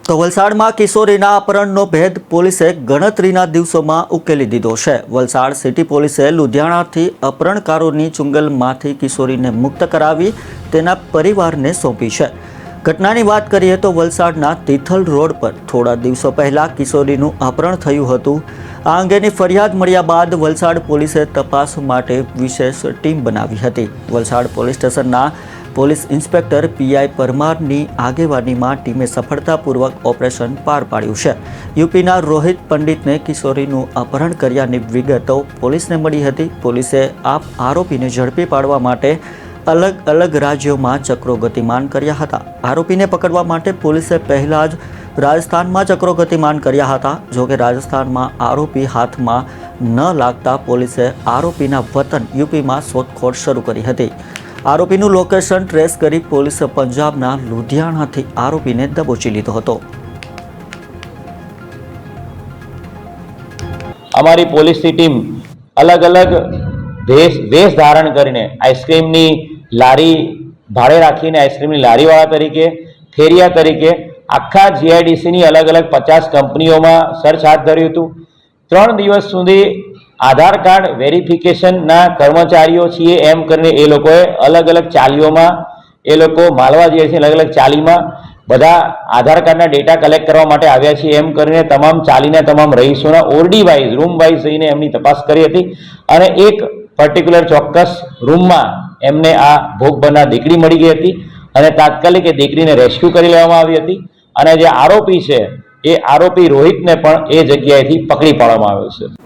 તો વલસાડમાં કિશોરીના અપહરણનો ભેદ પોલીસે ગણતરીના દિવસોમાં ઉકેલી દીધો છે। વલસાડ સિટી પોલીસે લુધિયાણાથી અપહરણકારોની ચુંગલમાંથી કિશોરીને મુક્ત કરાવી તેના પરિવારને સોંપી છે। ઘટનાની વાત કરીએ તો વલસાડના તિથલ રોડ પર થોડા દિવસો પહેલા કિશોરીનું અપહરણ થયું હતું। આ અંગેની ફરિયાદ મળ્યા બાદ વલસાડ પોલીસે તપાસ માટે વિશેષ ટીમ બનાવી હતી। વલસાડ પોલીસ સ્ટેશનના પોલીસ ઇન્સ્પેક્ટર પીઆઈ પરમારની આગેવાનીમાં ટીમે સફળતાપૂર્વક ઓપરેશન પાર પાડ્યું છે। યુપીના રોહિત પંડિતને કિશોરીનું અપહરણ કર્યાની વિગતો પોલીસને મળી હતી। પોલીસે આરોપીને ઝડપી પાડવા માટે અલગ અલગ રાજ્યોમાં ચક્રો ગતિમાન કર્યા હતા। આરોપીને પકડવા માટે પોલીસે પહેલા જ રાજસ્થાનમાં ચક્રો ગતિમાન કર્યા હતા। જોકે રાજસ્થાનમાં આરોપી હાથમાં ન લાગતા પોલીસે આરોપીના વતન યુપીમાં શોધખોળ શરૂ કરી હતી। આરોપીનું લોકેશન ટ્રેસ કરી પોલીસે પંજાબના લુધિયાણાથી આરોપીને દબોચી લીધો હતો। અમારી પોલીસની ટીમ અલગ અલગ વેશ ધારણ કરીને આઈસ્ક્રીમની લારી ભાડે રાખીને આઈસ્ક્રીમની લારીવાળા તરીકે, ફેરિયા તરીકે આખા જીઆઈડીસીની અલગ અલગ 50 કંપનીઓમાં સર્ચ હાથ ધર્યું હતું। 3 દિવસ સુધી આધાર કાર્ડ વેરિફિકેશનના કર્મચારીઓ છીએ એમ કરીને એ લોકોએ અલગ અલગ ચાલીઓમાં એ લોકો માલવા જે છે અલગ અલગ ચાલીમાં બધા આધાર કાર્ડના ડેટા કલેક્ટ કરવા માટે આવ્યા છીએ એમ કરીને તમામ ચાલીના તમામ રહીશોના ઓરડી વાઇઝ રૂમ વાઇઝ જઈને એમની તપાસ કરી હતી અને એક પર્ટિક્યુલર ચોક્કસ રૂમમાં એમને આ ભોગ બનનાર દીકરી મળી ગઈ હતી અને તાત્કાલિક એ દીકરીને રેસ્ક્યુ કરી લેવામાં આવી હતી અને જે આરોપી છે એ આરોપી રોહિતને પણ એ જગ્યાએથી પકડી પાડવામાં આવ્યો છે।